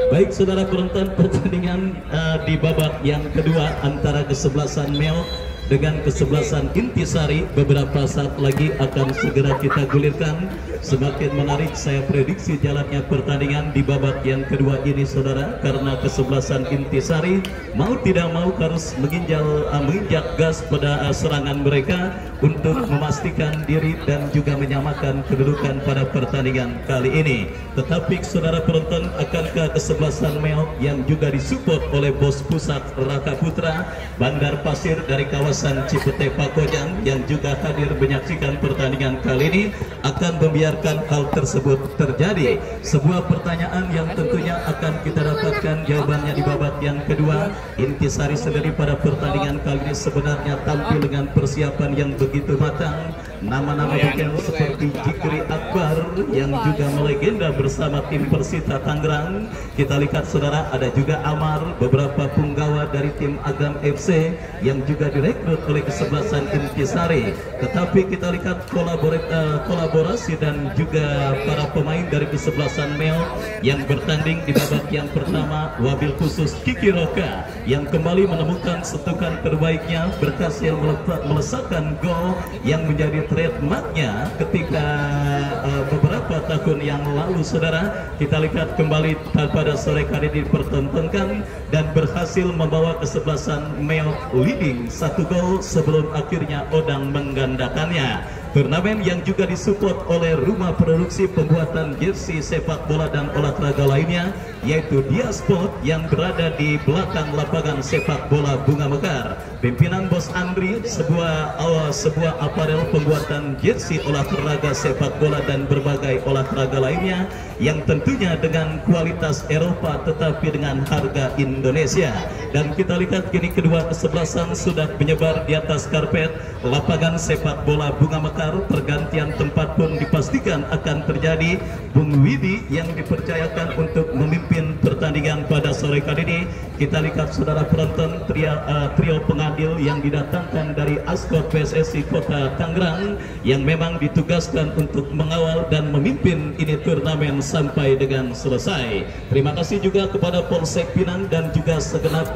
Baik saudara penonton, pertandingan di babak yang kedua antara kesebelasan Meo dengan kesebelasan Intisari beberapa saat lagi akan segera kita gulirkan. Semakin menarik saya prediksi jalannya pertandingan di babak yang kedua ini saudara, karena kesebelasan Intisari mau tidak mau harus menginjak gas pada serangan mereka untuk memastikan diri dan juga menyamakan kedudukan pada pertandingan kali ini. Tetapi saudara penonton, akankah kesebelasan Meo yang juga disupport oleh bos pusat Raka Putra Bandar Pasir dari kawasan Cipete Pakojang yang juga hadir menyaksikan pertandingan kali ini akan membiarkan hal tersebut terjadi? Sebuah pertanyaan yang tentunya akan kita dapatkan jawabannya di babak yang kedua. Intisari sendiri pada pertandingan kali ini sebenarnya tampil dengan persiapan yang begitu matang. Nama-nama bukan seperti Jikri Akbar yang juga melegenda bersama tim Persita Tangerang. Kita lihat saudara, ada juga Amar, beberapa punggawa dari tim Agam FC yang juga direkrut oleh kesebelasan Intisari. Tetapi kita lihat kolaborasi dan juga para pemain dari kesebelasan Meo yang bertanding di babak yang pertama. Wabil khusus Kiki Roka yang kembali menemukan setukan terbaiknya, berhasil melesatkan gol yang menjadi trademarknya ketika beberapa tahun yang lalu saudara. Kita lihat kembali pada sore kali dipertontonkan dan berhasil membawa kesebelasan Meo leading 1 gol sebelum akhirnya Odang menggandakannya. Turnamen yang juga disupport oleh rumah produksi pembuatan jersey sepak bola dan olahraga lainnya, yaitu Dia Sport yang berada di belakang lapangan sepak bola Bunga Mekar. Pimpinan Bos Andri, sebuah aparel pembuatan jersey olahraga sepak bola dan berbagai olahraga lainnya yang tentunya dengan kualitas Eropa tetapi dengan harga Indonesia. Dan kita lihat kini kedua kesebelasan sudah menyebar di atas karpet lapangan sepak bola Bunga Mekar. Pergantian tempat pun dipastikan akan terjadi. Bung Widi yang dipercayakan untuk memimpin pertandingan pada sore kali ini. Kita lihat saudara penonton, trio pengadil yang didatangkan dari Askot PSSI Kota Tangerang yang memang ditugaskan untuk mengawal dan memimpin ini turnamen sampai dengan selesai. Terima kasih juga kepada Polsek Pinang dan juga segenap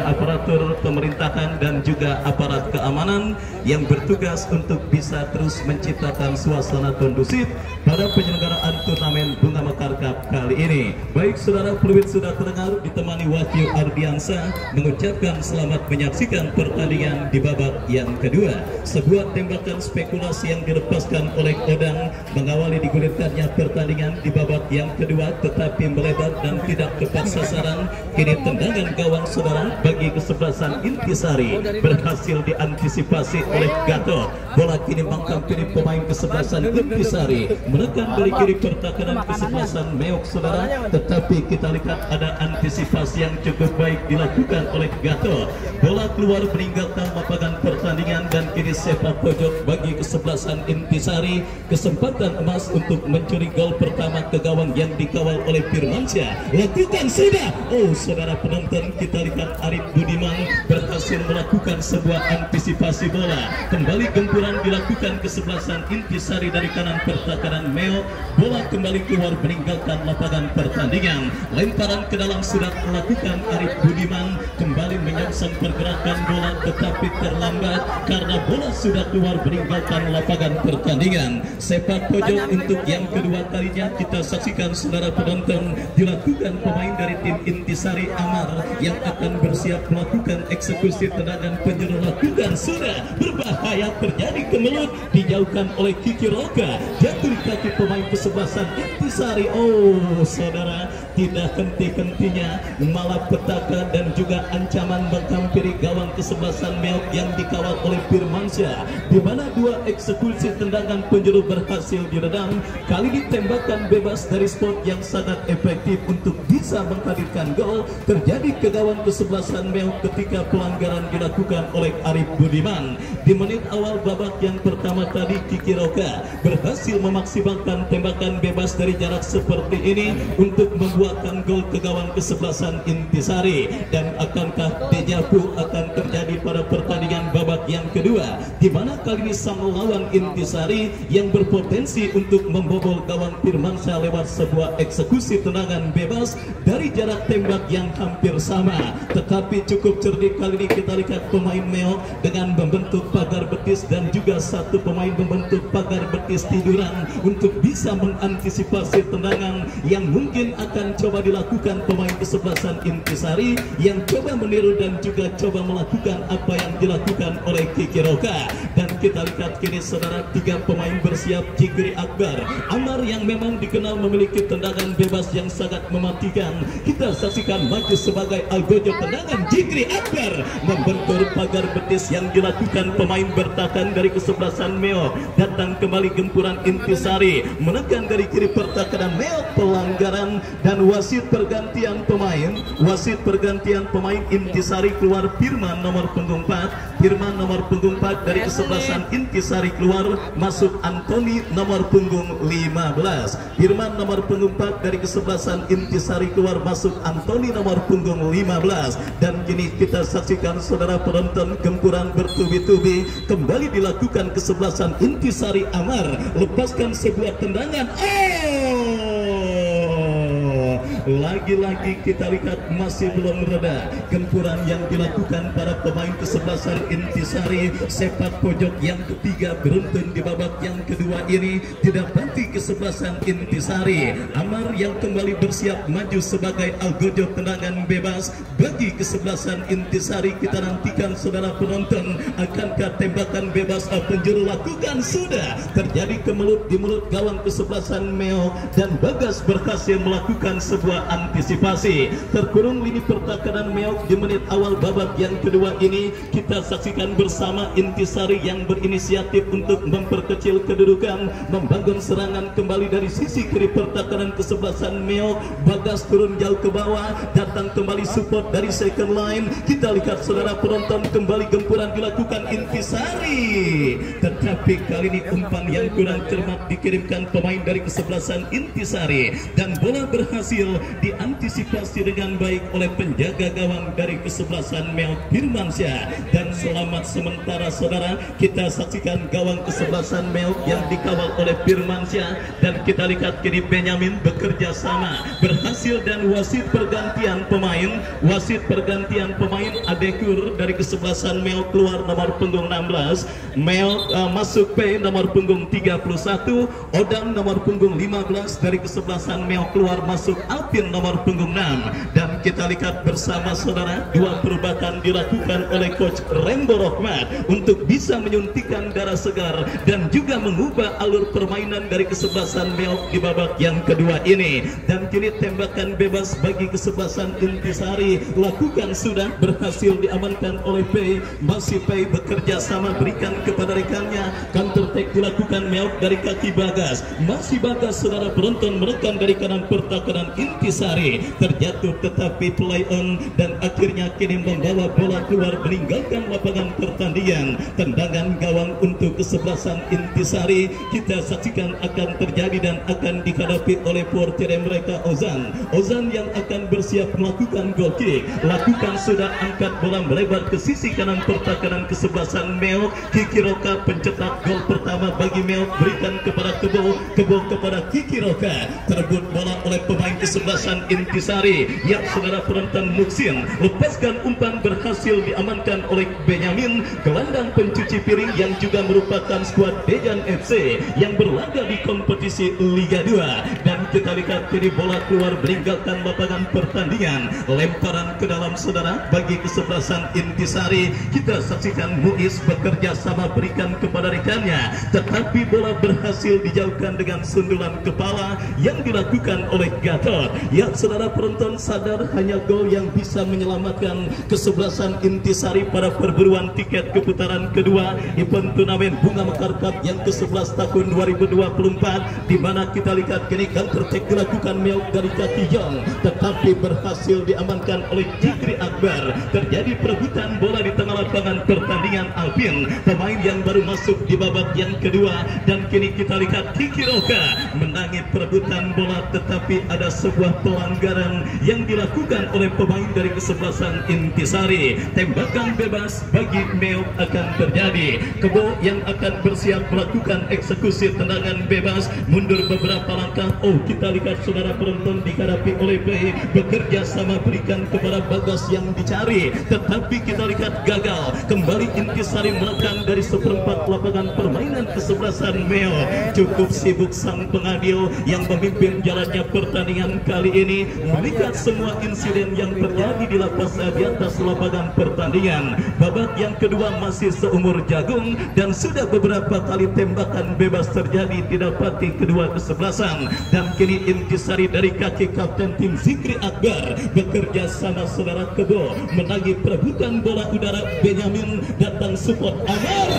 aparatur pemerintahan dan juga aparat keamanan yang bertugas untuk bisa terus menciptakan suasana kondusif pada penyelenggaraan turnamen Bunga Mekar Cup kali ini. Baik saudara, peluit sudah terdengar ditemani Wahyu Ardiansa mengucapkan selamat menyaksikan pertandingan di babak yang kedua. Sebuah tembakan spekulasi yang dilepaskan oleh Odang mengawali digulirkannya pertandingan di babak yang kedua, tetapi melebar dan tidak tepat sasaran. Kini tendangan gawang saudara bagi kesebelasan Intisari berhasil diantisipasi oleh Gatot. Bola kini mengkampiri pemain kesebelasan Intisari, menekan dari kiri pertahanan kesebelasan Meok saudara, tetapi kita lihat ada antisipasi yang cukup baik dilakukan oleh Gatot. Bola keluar meninggalkan lapangan pertandingan dan kini sepak pojok bagi kesebelasan Intisari. Kesempatan emas untuk mencuri gol pertama ke gawang yang dikawal oleh Firmansyah. Lakukan sudah. Oh saudara penonton, kita lihat Arif Budiman berhasil melakukan sebuah antisipasi bola. Kembali gempuran dilakukan kesebelasan Intisari dari kanan pertahanan Meo. Bola kembali keluar meninggalkan lapangan pertandingan. Lemparan ke dalam sudah melakukan Arif Budiman, kembali menyongsong pergerakan bola tetapi terlambat karena bola sudah keluar meninggalkan lapangan pertandingan. Sepak pojok untuk yang kedua kalinya kita saksikan saudara penonton dilakukan pemain dari tim Intisari Amar yang akan bersiap melakukan eksekusi tendangan penyeluruh. Lakukan sudah, berbahaya, terjadi kemelut, dijauhkan oleh Kiki Roka, jatuh di kaki pemain kesebelasan Intisari. Oh saudara, tidak henti-hentinya malapetaka dan juga ancaman menghampiri gawang kesebelasan Meo yang dikawal oleh Firmansyah, di mana dua eksekusi tendangan penjuru berhasil diredam. Kali ini tembakan bebas dari spot yang sangat efektif untuk bisa menghadirkan gol terjadi ke gawang kesebelasan Meo ketika pelanggaran dilakukan oleh Arif Budiman. Di menit awal babak yang pertama tadi, Kiki Roka berhasil memaksimalkan tembakan bebas dari jarak seperti ini untuk membuatkan gol ke gawang kesebelasan Intisari. Dan akankah dejavu akan terjadi pada pertandingan babak yang kedua, di mana kali ini sang lawan Intisari yang berpotensi untuk membobol gawang Firmansyah lewat sebuah eksekusi tendangan bebas dari jarak tembak yang hampir sama. Tetapi cukup cerdik kali ini kita lihat pemain Meo dengan membentuk pagar betis dan juga satu pemain membentuk pagar betis tiduran untuk bisa mengantisipasi tendangan yang mungkin akan coba dilakukan pemain kesebelasan Intisari yang coba meniru dan juga coba melakukan apa yang dilakukan oleh Kiki Roka. Dan kita lihat kini saudara, tiga pemain bersiap. Jikri Akbar, Amar yang memang dikenal memiliki tendangan bebas yang sangat mematikan. Kita saksikan maju sebagai algojo tendangan Jikri Akbar membentur pagar betis yang dilakukan pemain bertahan dari kesebelasan Meo. Datang kembali gempuran Intisari menekan dari kiri pertahanan Meo, pelanggaran dan wasit pergantian pemain. Wasit pergantian pemain Intisari keluar Firman nomor punggung 4. Firman nomor punggung 4 dari kesebelasan Intisari keluar, masuk Antoni nomor punggung 15. Firman nomor punggung 4 dari kesebelasan Intisari keluar, masuk Antoni nomor punggung 15. Dan kini kita saksikan saudara penonton, gempuran bertubi-tubi kembali dilakukan kesebelasan Intisari. Amar lepaskan sebuah tendangan. Lagi-lagi kita lihat masih belum reda gempuran yang dilakukan para pemain kesebelasan Intisari. Sepak pojok yang ketiga beruntun di babak yang kedua ini didapati kesebelasan Intisari. Amar yang kembali bersiap maju sebagai algojo tendangan bebas bagi kesebelasan Intisari. Kita nantikan saudara penonton, akankah tembakan bebas penjuru lakukan? Sudah terjadi kemelut di mulut gawang kesebelasan Meo dan Bagas berhasil melakukan sebuah antisipasi. Terkurung lini pertahanan Meo di menit awal babak yang kedua ini. Kita saksikan bersama Intisari yang berinisiatif untuk memperkecil kedudukan, membangun serangan kembali dari sisi kiri pertahanan kesebelasan Meo. Bagas turun jauh ke bawah, datang kembali support dari second line. Kita lihat saudara penonton, kembali gempuran dilakukan Intisari, tetapi kali ini umpan yang kurang cermat dikirimkan pemain dari kesebelasan Intisari dan bola berhasil diantisipasi dengan baik oleh penjaga gawang dari kesebelasan Meo, Firmansyah. Dan selamat sementara saudara, kita saksikan gawang kesebelasan Meo yang dikawal oleh Firmansyah. Dan kita lihat kini Benyamin bekerja sama berhasil, dan wasit pergantian pemain, Adekur dari kesebelasan Meo keluar nomor punggung 16, Meo masuk P nomor punggung 31, Odang nomor punggung 15 dari kesebelasan Meo keluar, masuk Alvin nomor punggung 6. Dan kita lihat bersama saudara, dua perubahan dilakukan oleh coach Rembo Rohmat untuk bisa menyuntikkan darah segar dan juga mengubah alur permainan dari kesebelasan Meo di babak yang kedua ini. Dan kini tembakan bebas bagi kesebelasan Intisari lakukan sudah berhasil diamankan oleh P. Masih P bekerja sama berikan kepada rekannya. Counter attack dilakukan Meo dari kaki Bagas. Masih Bagas saudara penonton menekan dari kanan pertahanan Intisari, terjatuh tetapi play on dan akhirnya kini membawa bola keluar meninggalkan lapangan pertandingan. Tendangan gawang untuk kesebelasan Intisari kita saksikan akan terjadi dan akan dihadapi oleh portir mereka Ozan yang akan bersiap melakukan goal kick. Lakukan sudah, angkat bola melebar ke sisi kanan pertahanan kesebelasan Meo. Kiki Roka pencetak gol pertama bagi Meo, berikan kepada Kebo kepada Kiki Roka, terebut bola oleh pemain kesebelasan Intisari. Ya saudara penonton, Muksin lepaskan umpan berhasil diamankan oleh Benyamin, gelandang pencuci piring yang juga merupakan skuad Dejan FC yang berlaga di kompetisi Liga 2. Dan kita lihat kini bola keluar meninggalkan lapangan pertandingan, lemparan ke dalam saudara bagi kesebelasan Intisari. Kita saksikan Muiz bekerja sama berikan kepada rekannya, tetapi bola berhasil dijauhkan dengan sundulan kepala yang dilakukan oleh Gatot. Ya saudara penonton, sadar hanya gol yang bisa menyelamatkan kesebelasan Intisari pada perburuan tiket keputaran kedua event turnamen Bunga Mekar Cup yang ke-11 tahun 2024, di mana kita lihat kini counter counter-attack dilakukan Meok dari kaki Yong, tetapi berhasil diamankan oleh Jikri Akbar. Terjadi perebutan bola di tengah lapangan pertandingan Alvin, pemain yang baru masuk di babak yang kedua. Dan kini kita lihat Kiki Roka menangi perebutan bola, tetapi ada sebuah pelanggaran yang dilakukan oleh pemain dari kesebelasan Intisari. Tembakan bebas bagi Meok akan terjadi. Kebo yang akan bersiap melakukan eksekusi tendangan bebas, mundur beberapa langkah. Oh, kita lihat saudara penonton dihadapi oleh Bay, bekerja sama berikan kepada Bagas yang dicari, tetapi kita lihat gagal. Kembali Intisari menekan dari seperempat lapangan permainan kesebelasan Meo. Cukup sibuk sang pengadil yang memimpin jalannya pertandingan kali ini, melihat semua insiden yang terjadi di lapas di atas lapangan pertandingan. Babak yang kedua masih seumur jagung dan sudah beberapa kali tembakan bebas terjadi didapati kedua kesebelasan. Dan kini Intisari dari kaki kapten tim Zikri Akbar bekerja sama saudara Kebo menagih perebutan bola udara. Benyamin datang support Amar.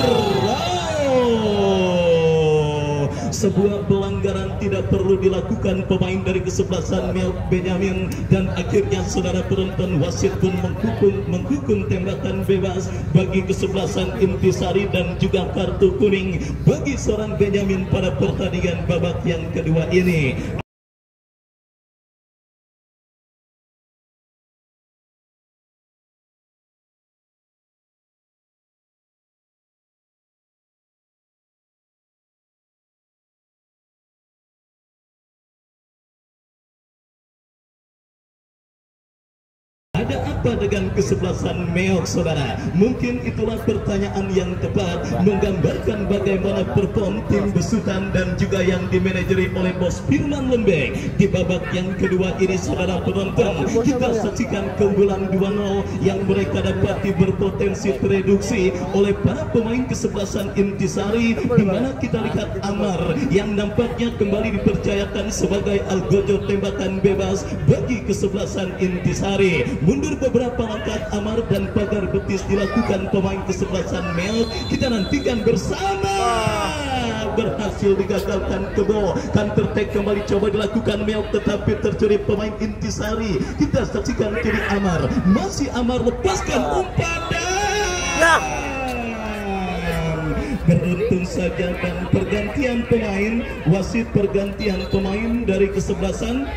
Wow, sebuah pelanggaran tidak perlu dilakukan pemain dari kesebelasan Meok Benyamin, dan akhirnya saudara penonton wasit pun menghukum tembakan bebas bagi kesebelasan Intisari dan juga kartu kuning bagi seorang Benyamin pada pertandingan babak yang kedua ini. Ada apa dengan kesebelasan Meok, saudara? Mungkin itulah pertanyaan yang tepat, menggambarkan bagaimana perform tim besutan dan juga yang dimanajeri oleh Bos Firman Lembek. Di babak yang kedua ini, saudara penonton, kita saksikan keunggulan 2-0 yang mereka dapati berpotensi tereduksi oleh para pemain kesebelasan Intisari, di mana kita lihat Amar yang nampaknya kembali dipercayakan sebagai algojo tembakan bebas bagi kesebelasan Intisari. Mundur beberapa langkah Amar dan pagar betis dilakukan pemain kesebelasan Meok. Kita nantikan bersama. Berhasil digagalkan Kebo. Counter-attack kembali coba dilakukan Meok, tetapi tercuri pemain Intisari. Kita saksikan kiri Amar. Masih Amar lepaskan umpan dan beruntung saja dan pergantian pemain. Wasit pergantian pemain dari kesebelasan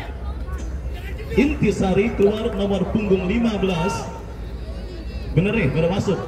Intisari keluar nomor punggung 15. Bener nih, baru masuk.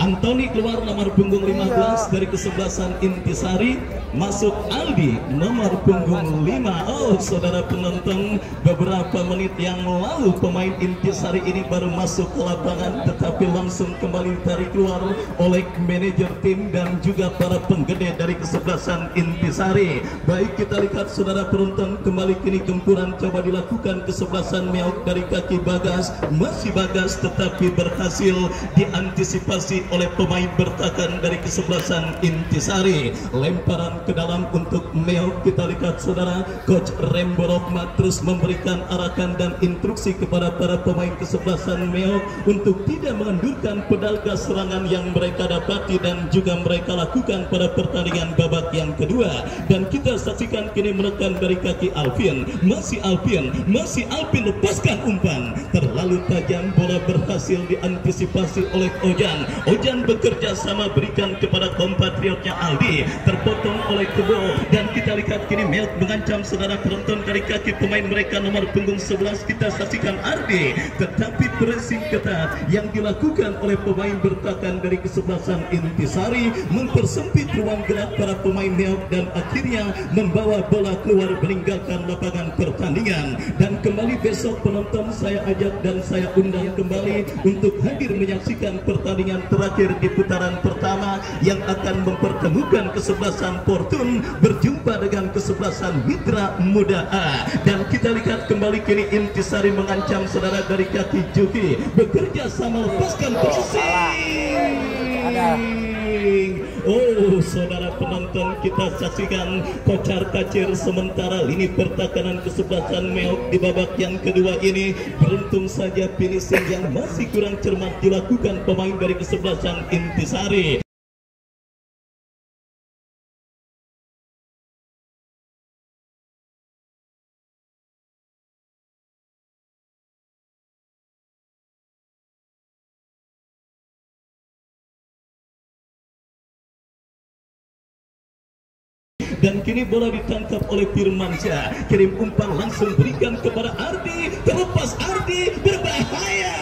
Antoni keluar nomor punggung 15 dari kesebelasan Intisari, masuk Aldi nomor punggung 5. Oh, saudara penonton, beberapa menit yang lalu pemain Intisari ini baru masuk ke lapangan, tetapi langsung kembali ditarik keluar oleh manajer tim dan juga para penggede dari kesebelasan Intisari. Baik, kita lihat saudara penonton, kembali kini gempuran coba dilakukan kesebelasan Meok dari kaki Bagas. Masih Bagas, tetapi berhasil diantisipasi oleh pemain bertahan dari kesebelasan Intisari. Lemparan ke dalam untuk Meok. Kita lihat saudara, Coach Rembo Rohmat terus memberikan arahan dan instruksi kepada para pemain kesebelasan Meok untuk tidak mengendurkan pedal gas serangan yang mereka dapati dan juga mereka lakukan pada pertandingan babak yang kedua. Dan kita saksikan kini menekan dari kaki Alvin. Masih Alvin lepaskan umpan. Terlalu tajam, bola berhasil diantisipasi oleh Ojan. Ojan bekerja sama berikan kepada kompatriotnya Aldi, terpotong oleh Kebo. Dan kita lihat kini Meok mengancam saudara penonton dari kaki pemain mereka nomor punggung 11. Kita saksikan Ardi, tetapi pressing ketat yang dilakukan oleh pemain bertahan dari kesebelasan Intisari mempersempit ruang gerak para pemain Meok dan akhirnya membawa bola keluar meninggalkan lapangan pertandingan. Dan kembali besok penonton saya ajak dan saya undang kembali untuk hadir menyaksikan pertandingan terakhir di putaran pertama yang akan mempertemukan kesebelasan Port Fortune berjumpa dengan kesebelasan Mitra Muda A. Dan kita lihat kembali kini Intisari mengancam saudara dari kaki Juki, bekerja sama lepaskan posisi. Oh, saudara penonton, kita saksikan kocar kacir sementara lini pertahanan kesebelasan Meok di babak yang kedua ini. Beruntung saja finishing yang masih kurang cermat dilakukan pemain dari kesebelasan Intisari. Dan kini bola ditangkap oleh Firmansyah, kirim umpan langsung berikan kepada Ardi, terlepas Ardi, berbahaya.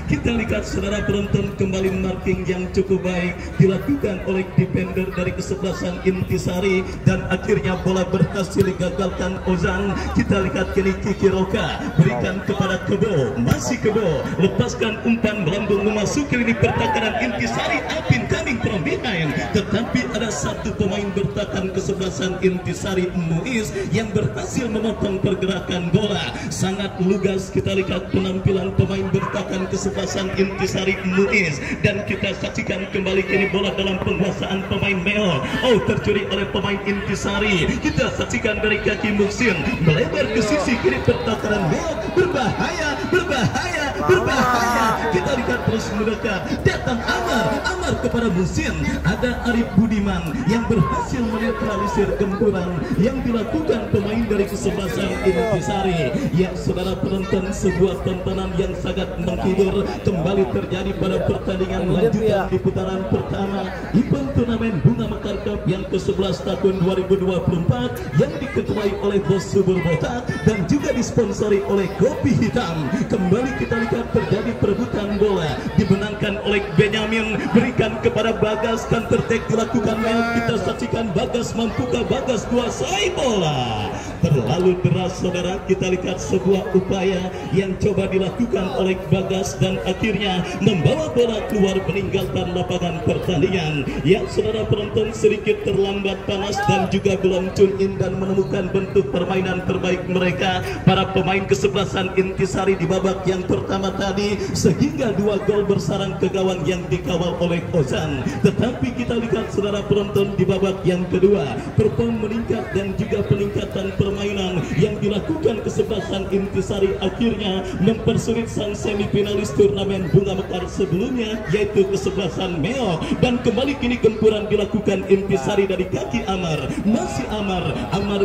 Kita lihat saudara penonton, kembali marking yang cukup baik dilakukan oleh defender dari kesebelasan Intisari, dan akhirnya bola berhasil digagalkan Ozan. Kita lihat kini Kiki Roka berikan kepada Kebo, masih Kebo lepaskan umpan melambung memasuki lini pertahanan Intisari. Apin coming from behind, tetapi ada satu pemain bertahan kesebelasan Intisari, Muiz, yang berhasil memotong pergerakan bola. Sangat lugas kita lihat penampilan pemain bertahan kesebelasan Intisari, Muiz, dan kita saksikan kembali kini bola dalam penguasaan pemain Meo. Oh, tercuri oleh pemain Intisari. Kita saksikan dari kaki Muxin melebar ke sisi kiri pertahanan Meo, berbahaya, berbahaya, berbahaya. Kita lihat terus mendekat, datang Amar kepada Musin. Ada Arif Budiman yang berhasil menetralisir gempuran yang dilakukan pemain dari kesebelasan Intisari. Yang saudara penonton, sebuah tontonan yang sangat menghibur kembali terjadi pada pertandingan lanjutan di putaran pertama event turnamen Bunga Mekar Cup yang ke-11 tahun 2024 yang diketuai oleh Bos Subur Botak dan juga disponsori oleh Kopi Hitam. Kembali kita lihat terjadi perebutan bola, dimenangkan oleh Benyamin, berikan kepada Bagas, counter attack dilakukan Mel. Kita saksikan Bagas, mampukah Bagas kuasai bola? Terlalu deras saudara. Kita lihat sebuah upaya yang coba dilakukan oleh Bagas dan akhirnya membawa bola keluar meninggalkan lapangan pertandingan. Ya saudara penonton, sedikit terlambat panas dan juga belum tune in dan menemukan bentuk permainan terbaik mereka para pemain kesebelasan Intisari di babak yang pertama tadi, sehingga 2 gol bersarang ke gawang yang dikawal oleh Ozan. Tetapi kita lihat saudara penonton, di babak yang kedua perform meningkat dan juga peningkatan permainan yang dilakukan kesebelasan Intisari akhirnya mempersulit sang semifinalis turnamen Bunga Mekar sebelumnya, yaitu kesebelasan Meo. Dan kembali kini gempuran dilakukan Intisari dari kaki Amar, masih Amar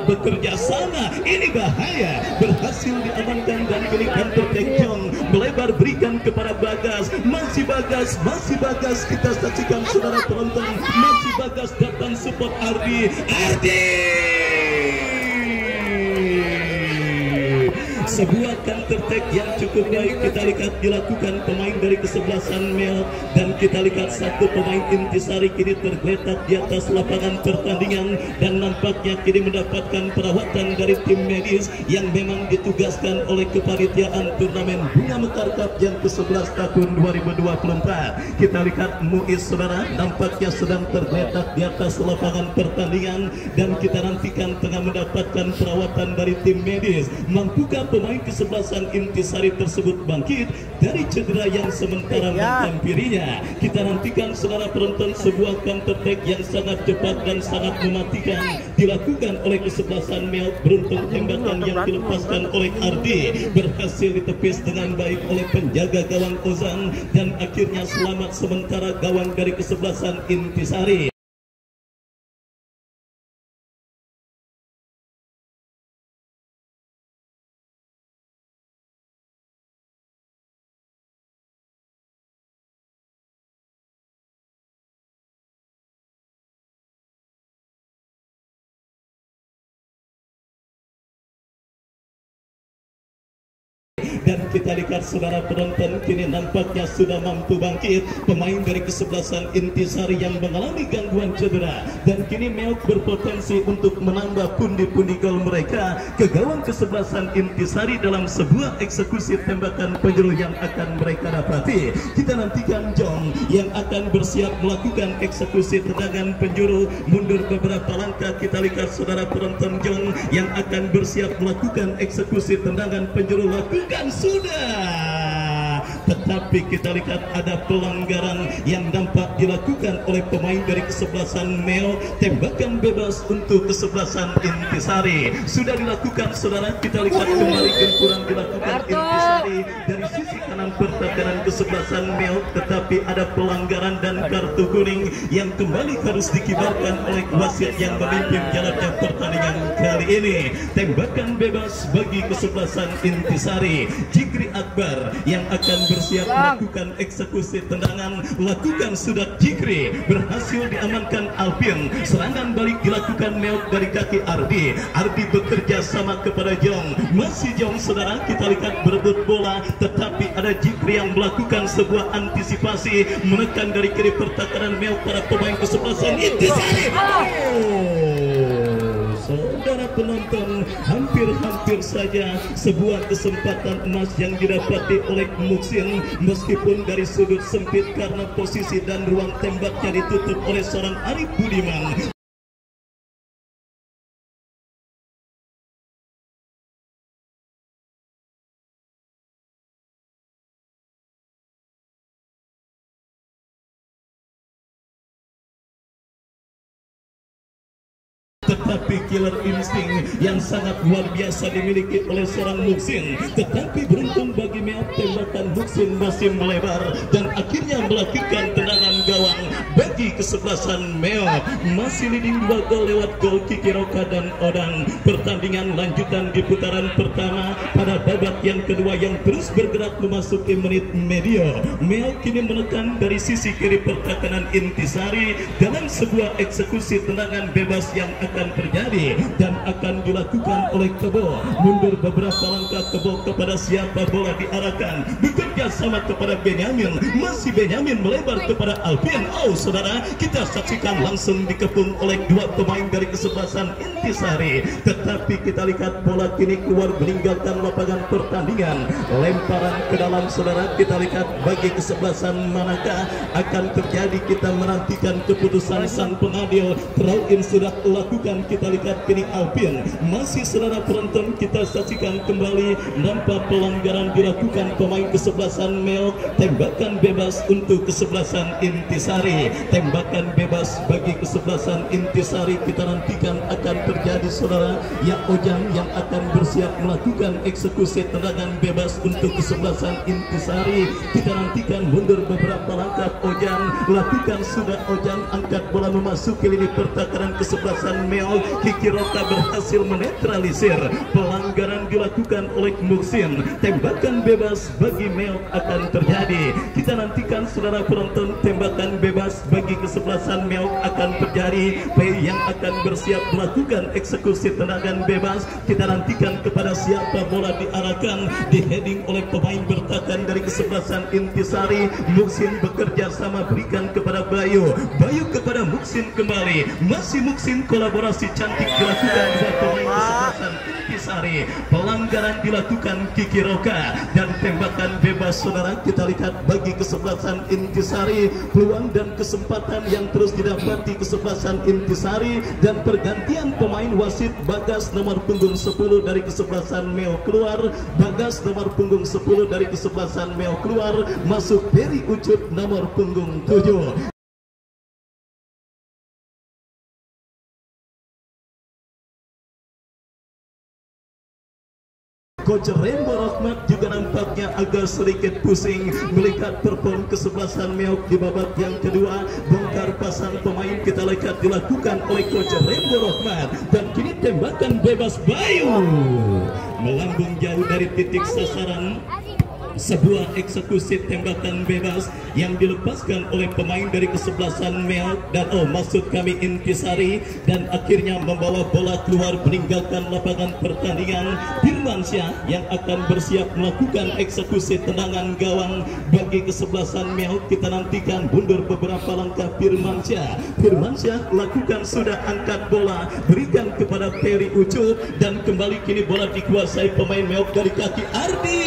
bekerja sana, ini bahaya, berhasil diamankan dan kini counter attack Jong melebar berikan kepada Bagas, masih Bagas. Kita saksikan saudara penonton, masih Bagas datang support Ardi. Sebuah counter attack yang cukup baik kita lihat dilakukan pemain dari kesebelasan Mel, dan kita lihat satu pemain Intisari kini tergeletak di atas lapangan pertandingan dan nampaknya kini mendapatkan perawatan dari tim medis yang memang ditugaskan oleh kepanitiaan turnamen Bunga Mekar Cup yang ke-11 tahun 2024. Kita lihat Muiz saudara nampaknya sedang tergeletak di atas lapangan pertandingan dan kita nantikan tengah mendapatkan perawatan dari tim medis. Mampukah pemain kesebelasan Intisari tersebut bangkit dari cedera yang sementara menghampirinya? Kita nantikan saudara penonton, sebuah counter attack yang sangat cepat dan sangat mematikan dilakukan oleh kesebelasan Mel. Beruntung tembakan yang dilepaskan oleh Ardi berhasil ditepis dengan baik oleh penjaga gawang Ozan dan akhirnya selamat sementara gawang dari kesebelasan Intisari. Dan kita lihat saudara penonton kini nampaknya sudah mampu bangkit pemain dari kesebelasan Intisari yang mengalami gangguan cedera, dan kini Meok berpotensi untuk menambah pundi-pundi gol mereka ke gawang kesebelasan Intisari dalam sebuah eksekusi tembakan penjuru yang akan mereka dapati. Kita nantikan Jong yang akan bersiap melakukan eksekusi tendangan penjuru mundur beberapa langkah. Kita lihat saudara penonton Jong yang akan bersiap melakukan eksekusi tendangan penjuru, lakukan sudah, tetapi kita lihat ada pelanggaran yang nampak dilakukan oleh pemain dari kesebelasan Meo. Tembakan bebas untuk kesebelasan Intisari sudah dilakukan saudara. Kita lihat kembali gempuran dilakukan Intisari dari sisi kanan pertahanan kesebelasan Meo, tetapi ada pelanggaran dan kartu kuning yang kembali harus dikibarkan oleh wasit yang memimpin jalannya pertandingan kali ini. Tembakan bebas bagi kesebelasan Intisari, Jikri Akbar yang akan bersiap melakukan eksekusi tendangan. Lakukan sudah Jikri, berhasil diamankan Alvin. Serangan balik dilakukan Meok dari kaki Ardi. Ardi bekerja sama kepada Jong, masih Jong saudara. Kita lihat berebut bola, tetapi ada Jikri yang melakukan sebuah antisipasi, menekan dari kiri pertahanan Meok para pemain kesebelasan Intisari. Saudara penonton, hampir saja sebuah kesempatan emas yang didapati oleh Muksin, meskipun dari sudut sempit karena posisi dan ruang tembaknya ditutup oleh seorang Arif Budiman. Tetapi killer insting yang sangat luar biasa dimiliki oleh seorang Muksin. Tetapi beruntung bagi Meok, tembakan Muksin masih melebar dan akhirnya melakukan tendangan gawang bagi kesebelasan Meok. Masih leading 2 gol lewat gol Kiki Roka dan Odang. Pertandingan lanjutan di putaran pertama pada babak yang kedua yang terus bergerak memasuki menit medio. Meok kini menekan dari sisi kiri pertahanan Intisari dalam sebuah eksekusi tendangan bebas yang akan terjadi dan akan dilakukan oleh Kebo. Mundur beberapa langkah Kebo, kepada siapa bola diarahkan, bekerja sama kepada Benyamin. Masih Benyamin melebar kepada Alvin. Saudara, kita saksikan langsung dikepung oleh 2 pemain dari kesebelasan Intisari. Tetapi kita lihat bola kini keluar meninggalkan lapangan pertandingan. Lemparan ke dalam saudara. Kita lihat bagi kesebelasan manakah akan terjadi. Kita menantikan keputusan sang pengadil. Throw-in sudah lakukan. Kita lihat kini Alvin. Masih saudara penonton, kita saksikan kembali nampak pelanggaran dilakukan pemain kesebelasan Meok. Tembakan bebas untuk kesebelasan Intisari. Tembakan bebas bagi kesebelasan Intisari kita nantikan akan terjadi saudara. Ya Ojang yang akan bersiap melakukan eksekusi tendangan bebas untuk kesebelasan Intisari. Kita nantikan mundur beberapa langkah Ojang. Lakukan sudah Ojang, angkat bola memasuki lini pertahanan kesebelasan Meok. Kiki Roka berhasil menetralisir. Pelanggaran dilakukan oleh Muksin. Tembakan bebas bagi Meok akan terjadi. Kita nantikan saudara penonton, tembakan bebas bagi kesebelasan Meok akan terjadi. Yang akan bersiap melakukan eksekusi tendangan bebas. Kita nantikan kepada siapa bola diarahkan. Di heading oleh pemain bertahan dari kesebelasan Intisari. Muksin bekerja sama, berikan kepada Bayu. Bayu kepada Muksin kembali. Masih Muksin, kolaborasi cantik dilakukan oleh pemain kesebelasan Intisari. Pelanggaran dilakukan Kiki Roka dan tembakan bebas saudara. Kita lihat bagi kesebelasan Intisari, peluang dan kesempatan yang terus didapati kesebelasan Intisari, dan pergantian pemain wasit. Bagas nomor punggung 10 dari kesebelasan Meo keluar. Bagas nomor punggung 10 dari kesebelasan Meo keluar. Masuk Peri Ucut nomor punggung 7. Coach Rembo Rahmat juga nampaknya agak sedikit pusing melihat perform kesebelasan Meok di babak yang kedua. Bongkar pasang pemain kita lihat dilakukan oleh Coach Rembo Rahmat, dan kini tembakan bebas Bayu melambung jauh dari titik sasaran. sebuah eksekusi tembakan bebas yang dilepaskan oleh pemain dari kesebelasan Meo dan maksud kami Intisari, dan akhirnya membawa bola keluar meninggalkan lapangan pertandingan. Firmansyah yang akan bersiap melakukan eksekusi tendangan gawang bagi kesebelasan Meo. Kita nantikan mundur beberapa langkah Firmansyah lakukan, sudah angkat bola, berikan kepada Peri Ucup, dan kembali kini bola dikuasai pemain Meo dari kaki Ardi.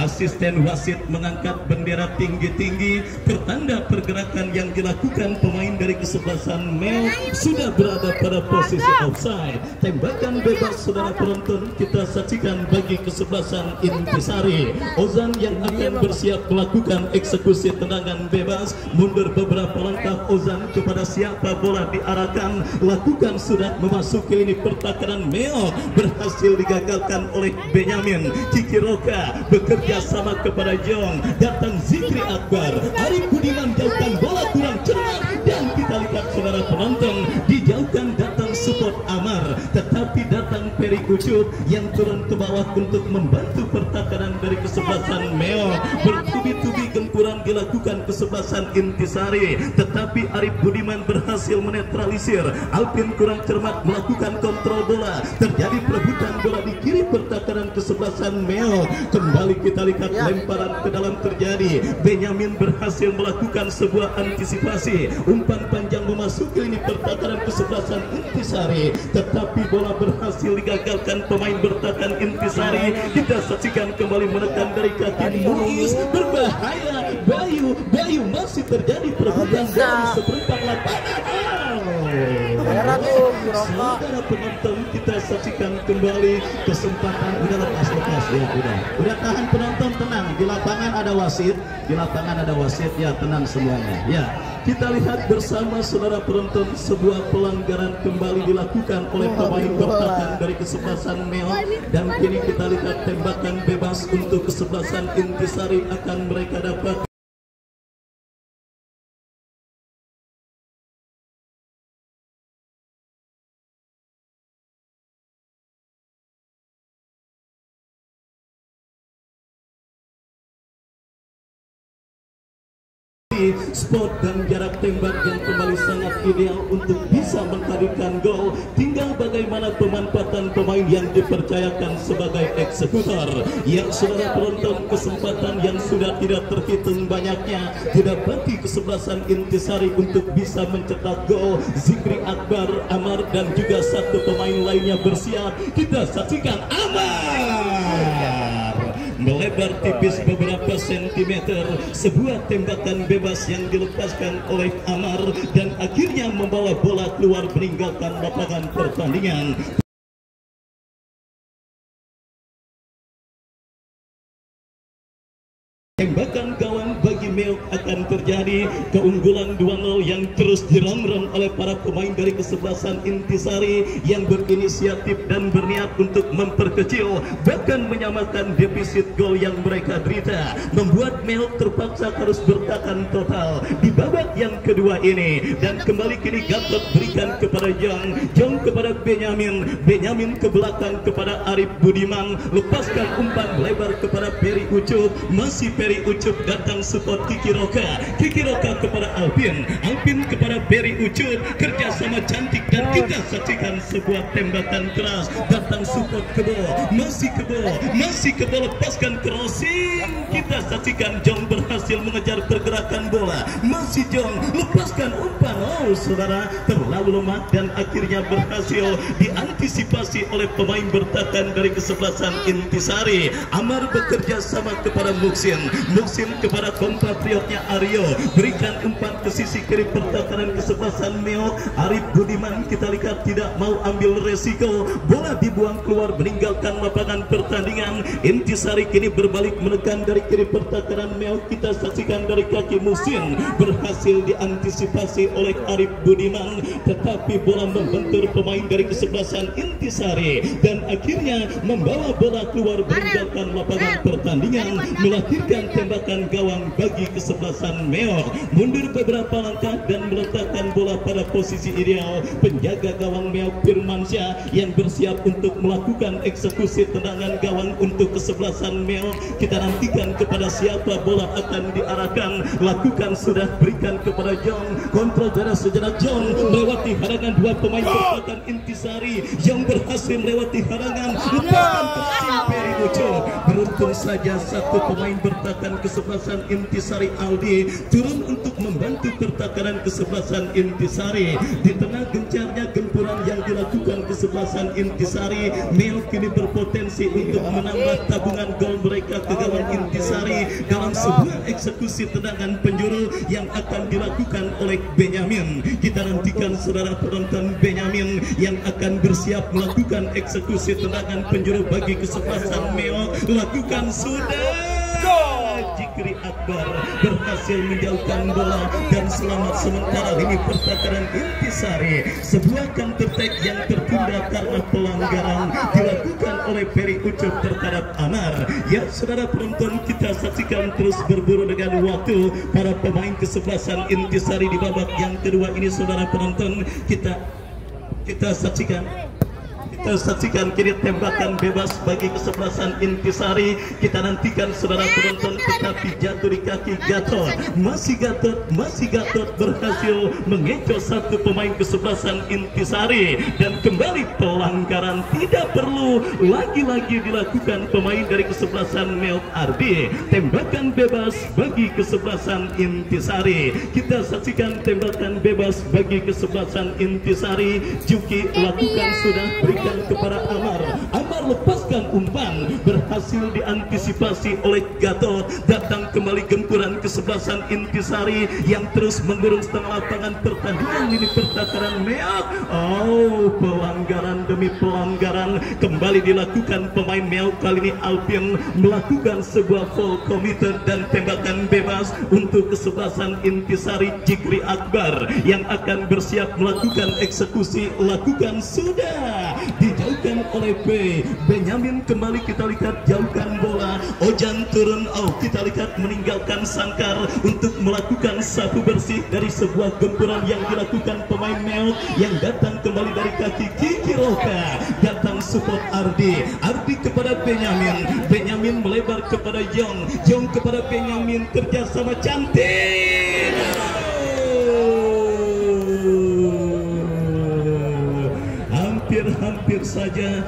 Asisten wasit mengangkat bendera tinggi-tinggi, pertanda pergerakan yang dilakukan pemain dari kesebelasan Meo sudah berada pada posisi offside. Tembakan bebas saudara penonton kita saksikan bagi kesebelasan Intisari. Ozan yang akan bersiap melakukan eksekusi tendangan bebas, mundur beberapa langkah Ozan, kepada siapa bola diarahkan, lakukan, sudah memasuki lini pertahanan Meo, berhasil digagalkan oleh Benyamin. Kiki Roka bekerja sama kepada Jong, datang Zikri Akbar, Arif Budiman jauhkan bola kurang cermat, dan kita lihat saudara penonton dijauhkan, datang support Amar, tetapi datang Peri Ucup yang turun ke bawah untuk membantu pertahanan dari kesebelasan Meo. Bertubi-tubi gempuran dilakukan kesebelasan Intisari, tetapi Arif Budiman berhasil menetralisir. Alvin kurang cermat melakukan kontrol bola, terjadi perebutan bola di kiri pertahanan kesebelasan Meo. Kembali kita lihat lemparan ke dalam terjadi. Benyamin berhasil melakukan sebuah antisipasi, umpan panjang memasuki lini pertahanan kesebelasan Intisari, tetapi bola berhasil digagalkan pemain bertahan Intisari. Kita saksikan kembali menekan dari kaki Muiz, berbahaya. Bayu masih terjadi perebutan dari seperempat lapangan. Saudara penonton kita saksikan kembali kesempatan. Udah lepas ya, udah tahan penonton, tenang. Di lapangan ada wasit, ya tenang semuanya. Ya, kita lihat bersama saudara penonton, sebuah pelanggaran kembali dilakukan oleh pemain bertahan dari kesebelasan Meo, dan kini kita lihat tembakan bebas untuk kesebelasan Intisari akan mereka dapat. Spot dan jarak tembak yang kembali sangat ideal untuk bisa menghadirkan gol. Tinggal bagaimana pemanfaatan pemain yang dipercayakan sebagai eksekutor. Yang saudara penonton, kesempatan yang sudah tidak terhitung banyaknya didapati kesebelasan Intisari untuk bisa mencetak gol. Zikri Akbar, Amar, dan juga satu pemain lainnya bersiap. Kita saksikan Amar melebar tipis beberapa sentimeter, sebuah tembakan bebas yang dilepaskan oleh Amar dan akhirnya membawa bola keluar meninggalkan lapangan pertandingan. Tembakan gawang bagi Meo akan terjadi. Keunggulan 2-0 yang terus diramram oleh para pemain dari kesebelasan Intisari yang berinisiatif dan berniat untuk memperkecil, bahkan menyamakan defisit gol yang mereka derita, membuat Meo terpaksa harus bertahan total di babak yang kedua ini. Dan kembali kini Gatot berikan kepada Jong kepada Benyamin ke belakang kepada Arif Budiman, lepaskan umpan lebar kepada Peri Ucup, masih Peri Ucup, datang support Kiki Roka kepada Alvin kepada Peri Ucup, kerjasama cantik, dan kita saksikan sebuah tembakan keras, datang support Kebo, masih Kebo, lepaskan crossing. Kita saksikan Jong berhasil mengejar pergerakan bola, masih Jong, lepaskan umpan, saudara terlalu lemah, dan akhirnya berhasil diantisipasi oleh pemain bertahan dari kesebelasan Intisari. Amar bekerja sama kepada Muksin kepada kompatriotnya Aryo, berikan umpan ke sisi kiri pertahanan kesebelasan Meo. Arif Budiman kita lihat tidak mau ambil resiko, bola dibuang keluar meninggalkan lapangan pertandingan. Intisari kini berbalik menekan dari kiri pertahanan Meo. Kita saksikan dari kaki Musin, berhasil diantisipasi oleh Arif Budiman, tetapi bola membentur pemain dari kesebelasan Intisari dan akhirnya membawa bola keluar meninggalkan lapangan pertandingan, melahirkan tembakan gawang bagi kesebelasan Meo. Mundur beberapa langkah dan meletakkan bola pada posisi posisi ideal penjaga gawang Meok Firmansyah yang bersiap untuk melakukan eksekusi tendangan gawang untuk kesebelasan Meok. Kita nantikan kepada siapa bola akan diarahkan. Lakukan sudah, berikan kepada John, kontrol jarak sejenak. John melewati hadangan dua pemain bertahan Intisari yang berhasil melewati hadangan, lepaskan ke Peri Ucup. Beruntung saja satu pemain bertahan kesebelasan Intisari, Aldi, turun untuk membantu pertahanan kesebelasan Intisari. Di tengah gencarnya gempuran yang dilakukan kesebelasan Intisari, Meok kini berpotensi untuk menambah tabungan gol mereka ke gawang Intisari dalam sebuah eksekusi tendangan penjuru yang akan dilakukan oleh Benyamin. Kita nantikan saudara penonton Benyamin yang akan bersiap melakukan eksekusi tendangan penjuru bagi kesebelasan Meok. Lakukan sudah. Jikri Akbar berhasil menjauhkan bola dan selamat sementara ini pertahanan Intisari. Sebuah counter attack yang tertunda karena pelanggaran dilakukan oleh Peri Ucup terhadap Amar. Ya saudara penonton, kita saksikan terus berburu dengan waktu para pemain kesebelasan Intisari di babak yang kedua ini. Saudara penonton, kita saksikan kini tembakan bebas bagi kesebelasan Intisari. Kita nantikan saudara penonton, tetapi jatuh di kaki Gatot. Masih Gatot berhasil mengecoh satu pemain kesebelasan Intisari dan kembali pelanggaran tidak perlu lagi-lagi dilakukan pemain dari kesebelasan Meok Ardi. Tembakan bebas bagi kesebelasan Intisari. Kita saksikan tembakan bebas bagi kesebelasan Intisari. Juki lakukan sudah, berikan kepada Amar. Amar lepaskan umpan, berhasil diantisipasi oleh Gatot. Datang kembali gempuran kesebelasan Intisari yang terus mengurung setengah lapangan pertandingan ini pertahanan Meok. Oh, pelanggaran demi pelanggaran kembali dilakukan pemain Meok. Kali ini Alvin melakukan sebuah foul committed dan tembakan bebas untuk kesebelasan Intisari. Jikri Akbar yang akan bersiap melakukan eksekusi. Lakukan sudah, dijauhkan oleh Benyamin. Kembali kita lihat, jauhkan bola. Ojan turun, kita lihat meninggalkan sangkar untuk melakukan sapu bersih dari sebuah gempuran yang dilakukan pemain Meok yang datang kembali dari kaki Kiki Roka. Datang support Ardi kepada Benyamin melebar kepada Jong kepada Benyamin, kerjasama cantik. Hampir saja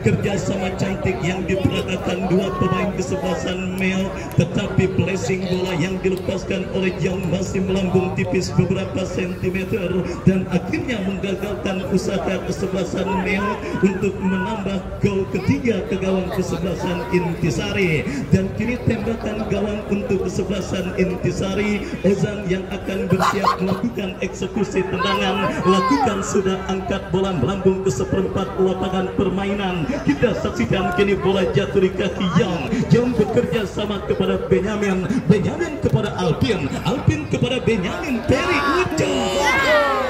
kerjasama cantik yang diperagakan dua pemain kesebelasan Meok, tetapi blessing bola yang dilepaskan oleh Jong masih melambung tipis beberapa sentimeter dan akhirnya menggagalkan usaha kesebelasan Meok untuk menambah gol ketiga ke gawang kesebelasan Intisari. Dan kini tembakan gawang untuk kesebelasan Intisari, Ozan yang akan bersiap melakukan eksekusi tendangan. Lakukan sudah, angkat bola melambung ke seperempat lapangan permainan. Kita saksikan kini bola jatuh di kaki Jong bekerja sama kepada Benyamin kepada Alvin kepada Benyamin. Peri Ucup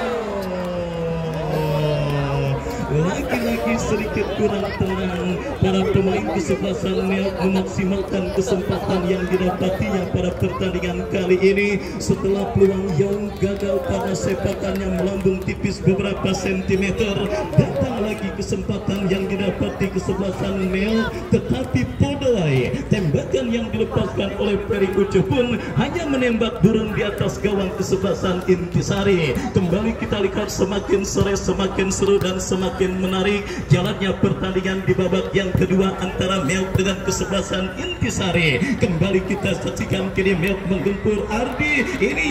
lagi-lagi sedikit kurang tenang. Para pemain kesebelasan Meok memaksimalkan kesempatan yang didapatinya pada pertandingan kali ini. Setelah peluang Jong gagal pada sepakannya melambung tipis beberapa sentimeter, datang lagi kesempatan yang didapati kesebelasan Meok, tetapi podoi tembakan yang dilepaskan oleh Peri Ucup pun hanya menembak burung di atas gawang kesebelasan Intisari. Kembali kita lihat, semakin sore semakin seru dan semakin menarik jalannya pertandingan di babak yang kedua antara Meok dengan kesebelasan Intisari. Kembali kita saksikan kini Meok menggempur Ardi. Ini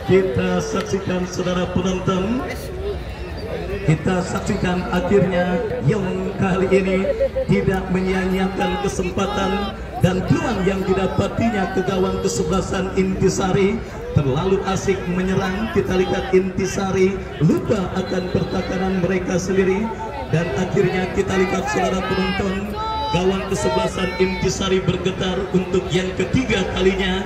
kita saksikan saudara penonton, kita saksikan akhirnya yang kali ini tidak menyia-nyiakan kesempatan dan peluang yang didapatinya ke gawang kesebelasan Intisari. Terlalu asik menyerang, kita lihat Intisari lupa akan pertahanan mereka sendiri dan akhirnya kita lihat saudara penonton, gawang kesebelasan Intisari bergetar untuk yang ketiga kalinya.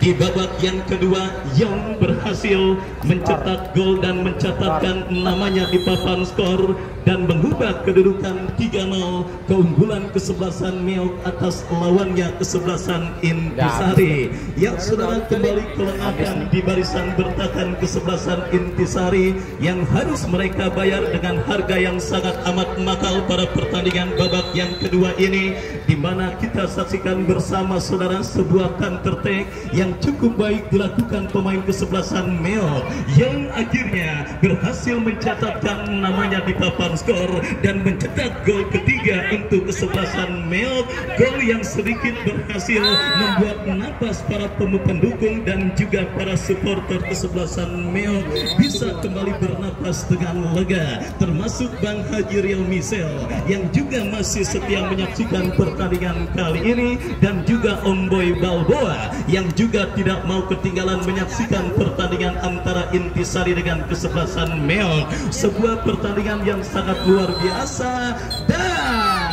Di babak yang kedua yang berhasil mencetak gol dan mencatatkan namanya di papan skor dan mengubah kedudukan 3-0 keunggulan kesebelasan Meok atas lawannya kesebelasan Intisari. Yang saudara kembali kelengakan di barisan bertahan kesebelasan Intisari yang harus mereka bayar dengan harga yang sangat amat mahal pada pertandingan babak yang kedua ini, di mana kita saksikan bersama saudara sebuah counter attack yang cukup baik dilakukan pemain kesebelasan Meok yang akhirnya berhasil mencatatkan namanya di papan skor dan mencetak gol ketiga untuk kesebelasan Meok. Gol yang sedikit berhasil membuat napas para pendukung dan juga para supporter kesebelasan Meok bisa kembali bernapas dengan lega, termasuk Bang Haji Riau Misel yang juga masih setia menyaksikan pertandingan kali ini, dan juga Om Boy Balboa yang juga tidak mau ketinggalan menyaksikan pertandingan antara Intisari dengan kesebelasan Meok. Sebuah pertandingan yang sangat luar biasa, dan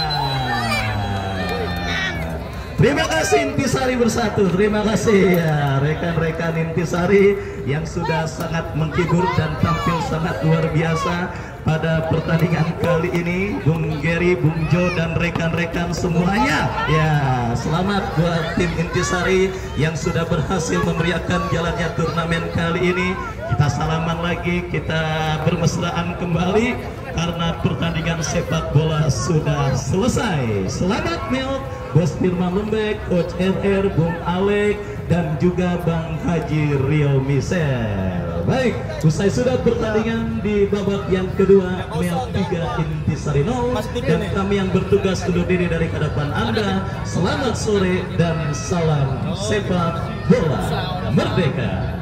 terima kasih Intisari bersatu. Terima kasih ya rekan-rekan Intisari yang sudah sangat menghibur dan tampil sangat luar biasa pada pertandingan kali ini. Bung Geri, Bung Jo dan rekan-rekan semuanya, ya selamat buat tim Intisari yang sudah berhasil memeriahkan jalannya turnamen kali ini. Kita salaman lagi, kita bermesraan kembali karena pertandingan sepak bola sudah selesai. Selamat Meok, Bos Firman Lembek, Coach RR, Bung Alek, dan juga Bang Haji Riau Misel. Baik, usai sudah pertandingan di babak yang kedua, Meok 3 Intisari 0, dan kami yang bertugas undur diri dari hadapan Anda. Selamat sore dan salam sepak bola merdeka.